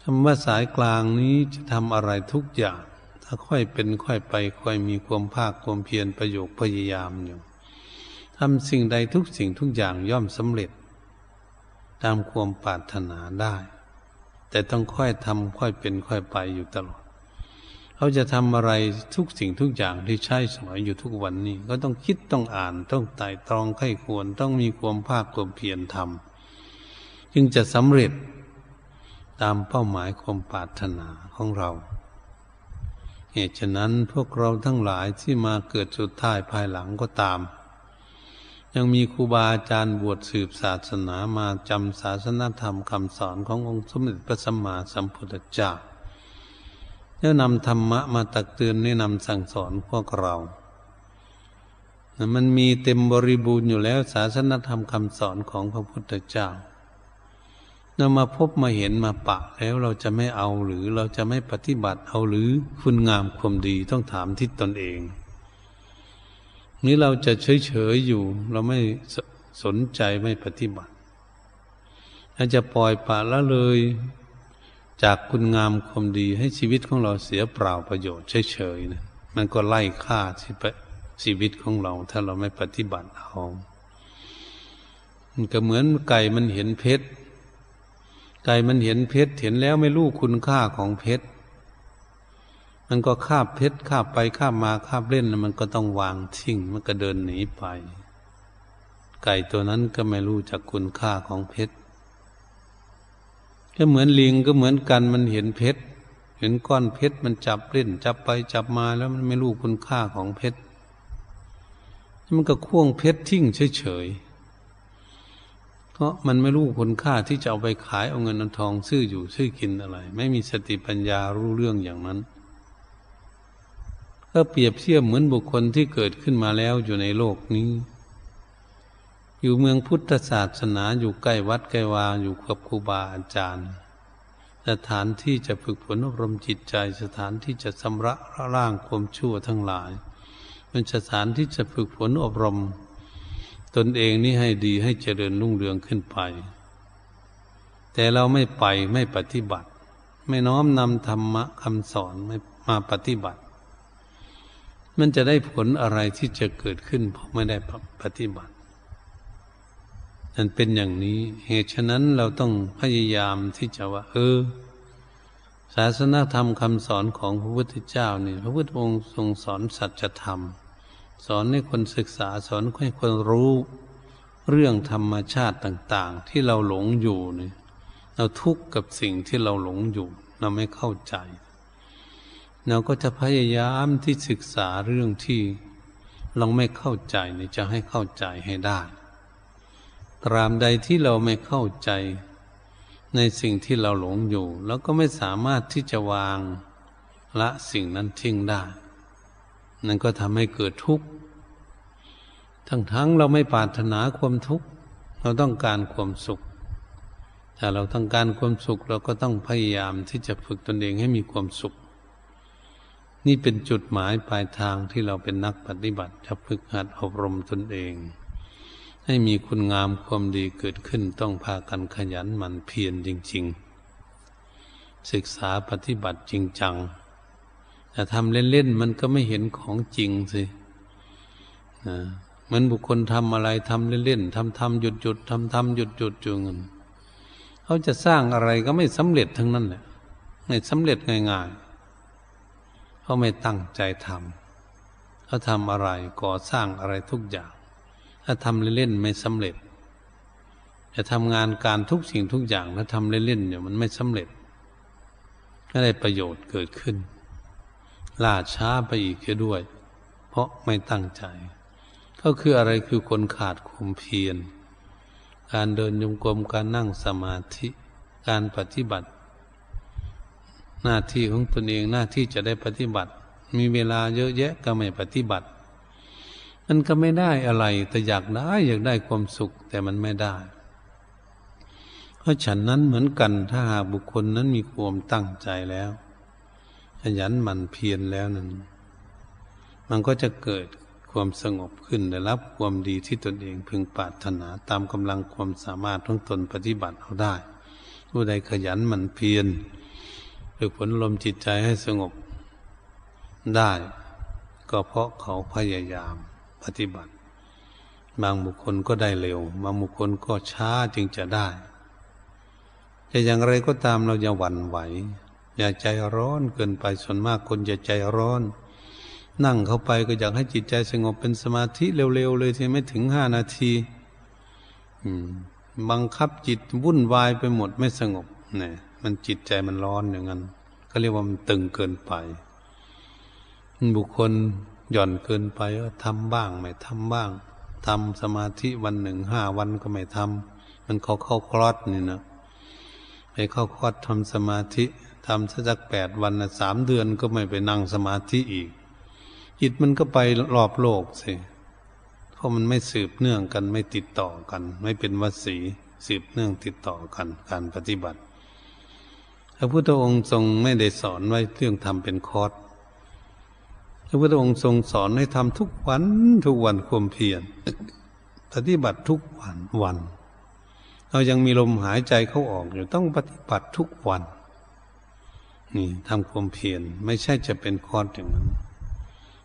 คำว่าสายกลางนี้จะทำอะไรทุกอย่างถ้าค่อยเป็นค่อยไปค่อยมีความภาคความเพียรประโยชน์พยายามอยู่ทำสิ่งใดทุกสิ่งทุกอย่างย่อมสำเร็จตามความปรารถนาได้แต่ต้องค่อยทำค่อยเป็นค่อยไปอยู่ตลอดเขาจะทำอะไรทุกสิ่งทุกอย่างที่ใช้สมัยอยู่ทุกวันนี้ก็ต้องคิดต้องอ่านต้องไต่ตรองไข้ควรต้องมีความภาคความเพียรทำจึงจะสำเร็จตามเป้าหมายความปรารถนาของเราเหตุฉะนั้นพวกเราทั้งหลายที่มาเกิดสุดท้ายภายหลังก็ตามยังมีครูบาอาจารย์บวชสืบศาสนามาจำศาสนธรรมคำสอนขององค์สมเด็จพระสัมมาสัมพุทธเจ้าแล้วนำธรรมะมาตักเตือนแนะนำสั่งสอนพวกเรามันมีเต็มบริบูรณ์อยู่แล้วศาสนธรรมคำสอนของพระพุทธเจ้าเรามาพบมาเห็นมาปะแล้วเราจะไม่เอาหรือเราจะไม่ปฏิบัติเอาหรือคุณงามความดีต้องถามที่ตนเองนี้เราจะเฉยๆอยู่เราไม่สนใจไม่ปฏิบัติเราจะปล่อยปละละเลยจากคุณงามความดีให้ชีวิตของเราเสียเปล่าประโยชน์เฉยๆนะมันก็ไล่ฆ่าชีวิตของเราถ้าเราไม่ปฏิบัติเอามันก็เหมือนไก่มันเห็นเพชรไก่มันเห็นเพชรเห็นแล้วไม่รู้คุณค่าของเพชรมันก็คาบเพชรคาบไปคาบมาคาบเล่นมันก็ต้องวางทิ้งมันก็เดินหนีไปไก่ตัวนั้นก็ไม่รู้จักคุณค่าของเพชรก็เหมือนลิงก็เหมือนกันมันเห็นเพชรเห็นก้อนเพชรมันจับเล่นจับไปจับมาแล้วมันไม่รู้คุณค่าของเพชรมันก็ข่วงเพชรทิ้งเฉยๆเพราะมันไม่รู้คุณค่าที่จะเอาไปขายเอาเงินเอาทองซื้ออยู่ซื้อกินอะไรไม่มีสติปัญญารู้เรื่องอย่างนั้นก็เปรียบเทียบเหมือนบุคคลที่เกิดขึ้นมาแล้วอยู่ในโลกนี้อยู่เมืองพุทธศาสนาอยู่ใกล้วัดใกล้วาอยู่กับครูบาอาจารย์สถานที่จะฝึกฝนอบรมจิตใจสถานที่จะชำระล้างความชั่วทั้งหลายเป็นสถานที่จะฝึกฝนอบรมตนเองนี่ให้ดีให้เจริญรุ่งเรืองขึ้นไปแต่เราไม่ไปไม่ปฏิบัติไม่น้อมนำธรรมะคำสอนไม่มาปฏิบัติ มันจะได้ผลอะไรที่จะเกิดขึ้นเพราะไม่ได้ปฏิบัตินั่นเป็นอย่างนี้เหตุฉะนั้นเราต้องพยายามที่จะว่าศาสนธรรมคำสอนของพระพุทธเจ้านี่พระพุทธองค์ทรงสอนสัจธรรมสอนให้คนศึกษาสอนให้คนรู้เรื่องธรรมชาติต่างๆที่เราหลงอยู่นี่เราทุกข์กับสิ่งที่เราหลงอยู่เราไม่เข้าใจเราก็จะพยายามที่ศึกษาเรื่องที่เราไม่เข้าใจนี่จะให้เข้าใจให้ได้ตราบใดที่เราไม่เข้าใจในสิ่งที่เราหลงอยู่แล้วก็ไม่สามารถที่จะวางละสิ่งนั้นทิ้งได้นั่นก็ทำให้เกิดทุกข์ทั้งเราไม่ปรารถนาความทุกข์เราต้องการความสุขถ้าเราต้องการความสุขเราก็ต้องพยายามที่จะฝึกตนเองให้มีความสุขนี่เป็นจุดหมายปลายทางที่เราเป็นนักปฏิบัติจะฝึกหัดอบรมตนเองให้มีคุณงามความดีเกิดขึ้นต้องพากันขยันหมั่นเพียรจริงๆศึกษาปฏิบัติจริงจังแต่ทำเล่นๆมันก็ไม่เห็นของจริงสิเหมือนบุคคลทำอะไรทำเล่นๆทำหยุดทำหยุดอยู่เงินเขาจะสร้างอะไรก็ไม่สำเร็จทั้งนั้นแหละไม่สำเร็จง่ายๆเขาไม่ตั้งใจทำเขาทำอะไรก่อสร้างอะไรทุกอย่างถ้าทำเล่นๆไม่สำเร็จจะทำงานการทุกสิ่งทุกอย่างถ้าทำเล่นๆเนี่ยมันไม่สำเร็จไม่ได้ประโยชน์เกิดขึ้นล่าช้าไปอีกด้วยเพราะไม่ตั้งใจก็คืออะไรคือคนขาดความเพียรการเดินโยมกรมการนั่งสมาธิการปฏิบัติหน้าที่ของตนเองหน้าที่จะได้ปฏิบัติมีเวลาเยอะแยะก็ไม่ปฏิบัติมันก็ไม่ได้อะไรแต่อยากได้ความสุขแต่มันไม่ได้เพราะฉันนั้นเหมือนกันถ้าหากบุคคลนั้นมีความตั้งใจแล้วขยันหมั่นเพียรแล้วนั้นมันก็จะเกิดความสงบขึ้นได้รับความดีที่ตนเองพึงปรารถนาตามกำลังความสามารถของตนปฏิบัติเอาได้ผู้ใดขยันหมั่นเพียรฝึกฝนลมจิตใจให้สงบได้ก็เพราะเขาพยายามปฏิบัติบางบุคคลก็ได้เร็วบางบุคคลก็ช้าจึงจะได้แต่อย่างไรก็ตามเราอย่าหวั่นไหวอย่าใจร้อนเกินไปส่วนมากคนจะใจร้อนนั่งเข้าไปก็อยากให้จิตใจสงบเป็นสมาธิเร็วๆเลยที่ไม่ถึง5 นาทีบังคับจิตวุ่นวายไปหมดไม่สงบเนี่ยมันจิตใจมันร้อนอย่างนั้นก็เรียกว่ามันตึงเกินไปบุคคลหย่อนเกินไปก็ทำบ้างไม่ทำบ้างทำสมาธิวันหนึ่ง5 วันก็ไม่ทำมันเข้าคลอดนี่นะไปเข้าคลอดทำสมาธิทำสัก8 วันนะ3 เดือนก็ไม่ไปนั่งสมาธิอีกจิตมันก็ไปรอบโลกสิเพราะมันไม่สืบเนื่องกันไม่ติดต่อกันไม่เป็นวสีสืบเนื่องติดต่อกันการปฏิบัติพระพุทธองค์ทรงไม่ได้สอนไว้เรื่องทำเป็นคอร์สพระพุทธองค์ทรงสอนให้ทำทุกวันความเพียรปฏิบัติทุกวันเรายังมีลมหายใจเข้าออกอยู่ต้องปฏิบัติทุกวันนี่ทำความเพียรไม่ใช่จะเป็นคอร์สอย่างนั้น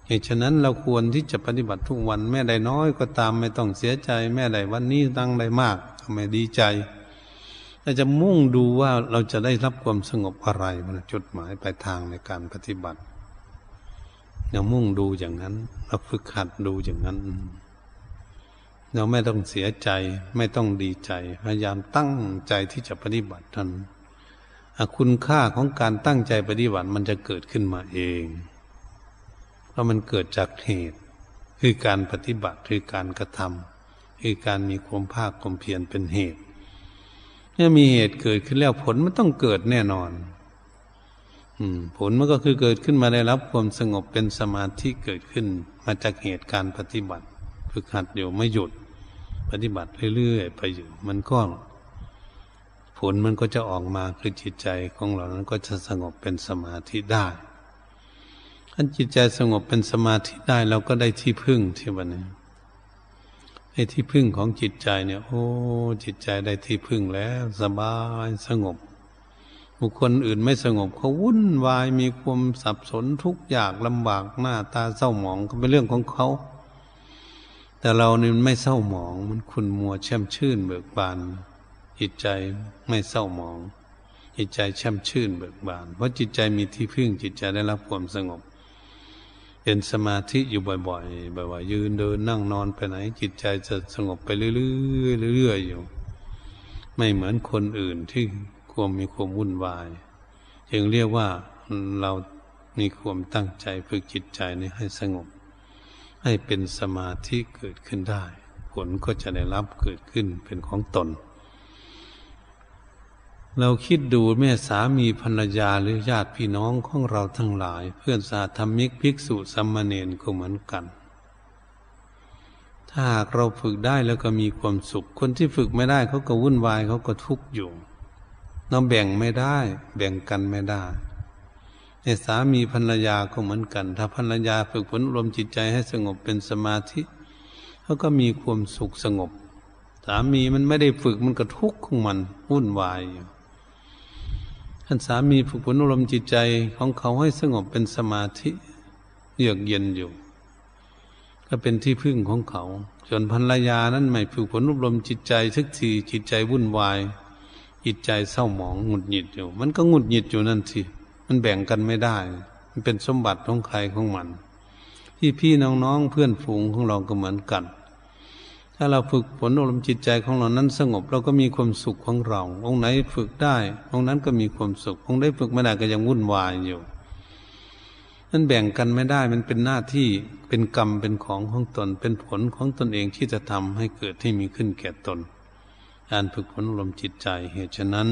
เหตุฉะนั้นเราควรที่จะปฏิบัติทุกวันแม้ได้น้อยก็ตามไม่ต้องเสียใจแม้ได้วันนี้ตั้งได้มากก็ไม่ดีใจเราจะมุ่งดูว่าเราจะได้รับความสงบอะไรจุดหมายปลายทางในการปฏิบัติเรามุ่งดูอย่างนั้นเราฝึกหัดดูอย่างนั้นเราไม่ต้องเสียใจไม่ต้องดีใจพยายามตั้งใจที่จะปฏิบัติท่านคุณค่าของการตั้งใจปฏิบัติมันจะเกิดขึ้นมาเองเพราะมันเกิดจากเหตุคือการปฏิบัติคือการกระทำคือการมีความภาคความเพียรเป็นเหตุเมื่อมีเหตุเกิดขึ้นแล้วผลมันต้องเกิดแน่นอนผลมันก็คือเกิดขึ้นมาได้รับความสงบเป็นสมาธิเกิดขึ้นมาจากเหตุการปฏิบัติฝึกหัดอยู่ไม่หยุดปฏิบัติเรื่อยๆไปอยู่มันก็ผลมันก็จะออกมาคือจิตใจของเรานั้นก็จะสงบเป็นสมาธิได้ถ้าจิตใจสงบเป็นสมาธิได้เราก็ได้ที่พึ่งที่วันนี้ไอ้ที่พึ่งของจิตใจเนี่ยโอ้จิตใจได้ที่พึ่งแล้วสบายสงบ บุคคลอื่นไม่สงบเขาวุ่นวายมีความสับสนทุกข์ยากลำบากหน้าตาเศร้าหมองก็เป็นเรื่องของเขาแต่เรานี่มันไม่เศร้าหมองมันขุ่นมัวแช่มชื่นเบิกบานจิตใจไม่เศร้าหมองจิตใจแช่มชื่นเบิกบานเพราะจิตใจมีที่พึ่งจิตใจได้รับความสงบเป็นสมาธิอยู่บ่อยๆแบบว่ายืนเดินนั่งนอนไปไหนจิตใจจะสงบไปเรื่อยๆเรื่อยๆอยู่ไม่เหมือนคนอื่นที่มีความวุ่นวายจึงเรียกว่าเรามีความตั้งใจฝึกจิตใจนี้ให้สงบให้เป็นสมาธิเกิดขึ้นได้ผลก็จะได้รับเกิดขึ้นเป็นของตนเราคิดดูแม่สามีภรรยาหรือญาติพี่น้องของเราทั้งหลายเพื่อนสาธมิกภิกษุสามเณรก็เหมือนกันถ้าหากเราฝึกได้แล้วก็มีความสุขคนที่ฝึกไม่ได้เขาก็วุ่นวายเขาก็ทุกข์อยู่เราแบ่งไม่ได้แบ่งกันไม่ได้ในสามีภรรยาก็เหมือนกันถ้าภรรยาฝึกฝนอบรมจิตใจให้สงบเป็นสมาธิเขาก็มีความสุขสงบสามีมันไม่ได้ฝึกมันก็ทุกข์ของมันวุ่นวายอยู่ท่านสามีฝึกฝนอบรมจิตใจของเขาให้สงบเป็นสมาธิเยือกเย็นอยู่ก็เป็นที่พึ่งของเขาส่วนภรรยานั้นไม่ฝึกฝนอบรมจิตใจสักทีจิตใจวุ่นวายจิตใจเศร้าหมองหงุดหงิดอยู่มันก็หงุดหงิดอยู่นั่นสิมันแบ่งกันไม่ได้มันเป็นสมบัติของใครของมันพี่น้องเพื่อนฝูงของเราก็เหมือนกันถ้าเราฝึกฝนอบรมจิตใจของเรานั้นสงบเราก็มีความสุขของเราองค์ไหนฝึกได้องค์นั้นก็มีความสุของค์ไหนฝึกไม่ได้ก็ยังวุ่นวายอยู่นั่นแบ่งกันไม่ได้มันเป็นหน้าที่เป็นกรรมเป็นของตนเป็นผลของตนเองที่จะทำให้เกิดให้มีขึ้นแก่ตนการฝึกฝนอบรมจิตใจเหตุฉะนั้น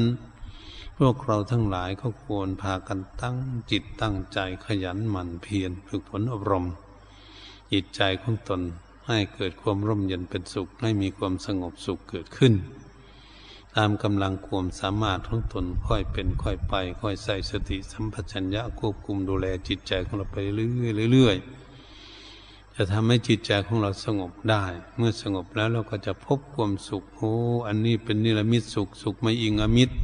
พวกเราทั้งหลายก็ควรพากันตั้งจิตตั้งใจขยันหมั่นเพียรฝึกฝนอบรมจิตใจของตนให้เกิดความร่มเย็นเป็นสุขให้มีความสงบสุขเกิดขึ้นตามกำลังความสามารถของตนค่อยเป็นค่อยไปค่อยใส่สติสัมปชัญญะควบคุมดูแลจิตใจของเราไปเรื่อยๆจะทำให้จิตใจของเราสงบได้เมื่อสงบแล้วเราก็จะพบความสุขโอ้อันนี้เป็นนิรมิตสุขสุขไม่อิงอมิตร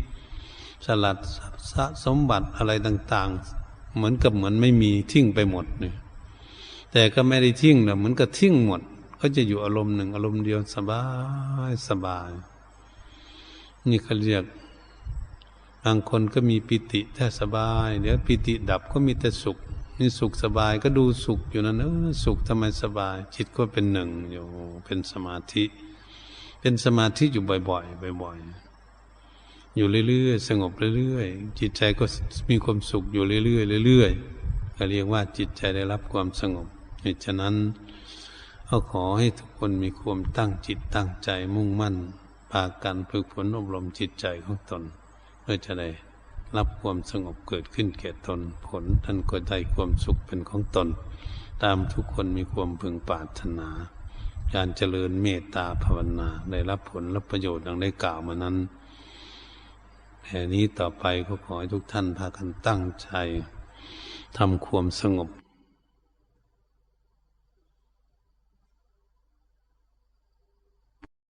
สลัดสมบัติอะไรต่างๆเหมือนไม่มีทิ้งไปหมดเนี่ยแต่ก็ไม่ได้ทิ้งนะเหมือนกับทิ้งหมดก็จะอยู่อารมณ์หนึ่งอารมณ์เดียวสบายนี่เขาเรียกบางคนก็มีปิติแต่สบายเดี๋ยวปิติดับก็มีแต่สุขนี่สุขสบายก็ดูสุขอยู่นั่นสุขทำไมสบายจิตก็เป็นหนึ่งอยู่เป็นสมาธิอยู่บ่อยๆอยู่เรื่อยๆสงบเรื่อยๆจิตใจก็มีความสุขอยู่เรื่อยๆเรื่อยๆก็เรียกว่าจิตใจได้รับความสงบเหตุฉะนั้นก็ขอให้ทุกคนมีความตั้งจิตตั้งใจมุ่งมั่นพากันฝึกฝนอบรมจิตใจของตนเพื่อจะได้รับความสงบเกิดขึ้นแก่ตนผลท่านก็ได้ความสุขเป็นของตนตามทุกคนมีความพึงปรารถนาการเจริญเมตตาภาวนาได้รับผลรับประโยชน์ดังได้กล่าวมานั้นแห่นี้ต่อไปก็ขอให้ทุกท่านพากันตั้งใจทำความสงบ